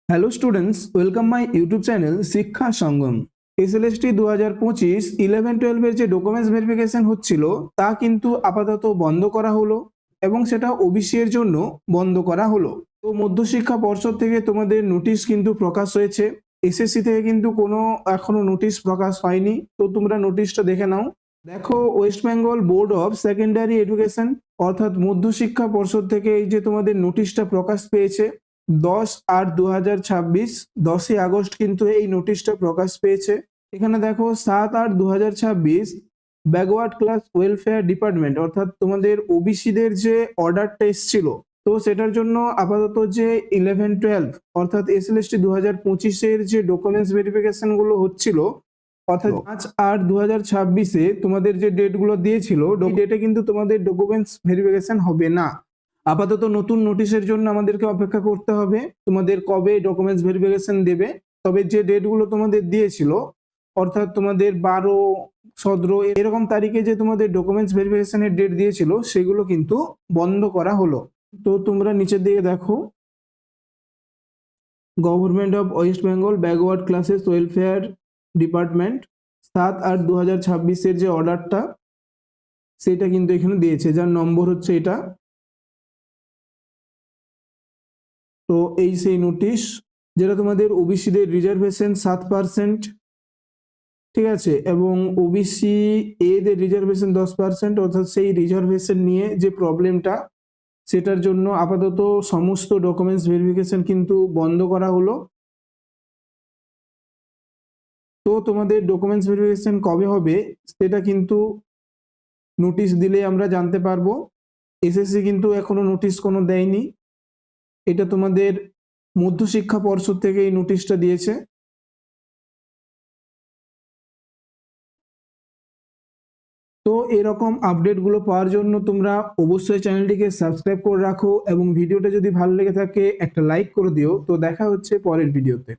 Hello students, welcome my YouTube channel শিক্ষা সঙ্গম। SLST 2025 11-12 যে documents verification হচ্ছিল তা কিন্তু আপাতত বন্ধ করা হলো এবং সেটা ওবিসি এর জন্য বন্ধ করা হলো। তো মধ্যশিক্ষা পর্ষদ থেকে তোমাদের নোটিশ কিন্তু প্রকাশ হয়েছে। এসএসসি থেকে কিন্তু কোনো এখনো নোটিশ প্রকাশ হয়নি, তো তোমরা নোটিশটা দেখে নাও। দেখো, West Bengal board of secondary education অর্থাৎ মধ্যশিক্ষা পর্ষদ থেকে এই যে তোমাদের নোটিশটা প্রকাশ পেয়েছে 10/8/2026, 10ই আগস্ট কিন্তু এই নোটিশটা প্রকাশ পেয়েছে। এখানে দেখো 7/8/2026 ব্যাকওয়ার্ড ক্লাস ওয়েলফেয়ার ডিপার্টমেন্ট অর্থাৎ তোমাদের ওবিসিদের যে অর্ডারটা এসেছিল, তো সেটার জন্য আপাতত যে 11-12 অর্থাৎ এসএলএসটি 2025-এর যে ডকুমেন্টস ভেরিফিকেশন গুলো হচ্ছিল অর্থাৎ 5/8/2026-এ তোমাদের যে ডেটগুলো দিয়েছিল, ডেটে কিন্তু তোমাদের ডকুমেন্টস ভেরিফিকেশন হবে না। আপাতত নতুন নোটিশের জন্য আমাদেরকে অপেক্ষা করতে হবে তোমাদের কবে ডকুমেন্টস ভেরিফিকেশন দেবে। তবে যে ডেটগুলো তোমাদের দিয়েছিল অর্থাৎ তোমাদের 12, 17 এরকম তারিখে যে তোমাদের ডকুমেন্টস ভেরিফিকেশনের ডেট দিয়েছিল সেগুলো কিন্তু বন্ধ করা হলো। তো তোমরা নিচের দিকে দেখো, government of West Bengal backward classes welfare department 7/8/2026-এর যে অর্ডারটা সেটা কিন্তু এখানে দিয়েছে, যার নম্বর হচ্ছে এটা। তো এই সেই নোটিশ যেটা তোমাদের ওবিসিদের রিজার্ভেশন 7%, ঠিক আছে, এবং ওবিসি এদের রিজার্ভেশন 10%, অর্থাৎ সেই রিজার্ভেশন নিয়ে যে প্রবলেমটা সেটার জন্য আপাতত সমস্ত ডকুমেন্টস ভেরিফিকেশন কিন্তু বন্ধ করা হলো। তো তোমাদের ডকুমেন্টস ভেরিফিকেশন কবে হবে সেটা কিন্তু নোটিশ দিলে আমরা জানতে পারবো। এসএসসি কিন্তু এখনো নোটিশ কোনো দেয়নি, এটা তোমাদের মধ্যশিক্ষা পর্ষদ থেকে এই নোটিশটা দিয়েছে। তো এরকম আপডেটগুলো পাওয়ার জন্য তোমরা অবশ্যই চ্যানেলটিকে সাবস্ক্রাইব করে রাখো এবং ভিডিওটা যদি ভালো লেগে থাকে একটা লাইক করে দিও। তো দেখা হচ্ছে পরের ভিডিওতে।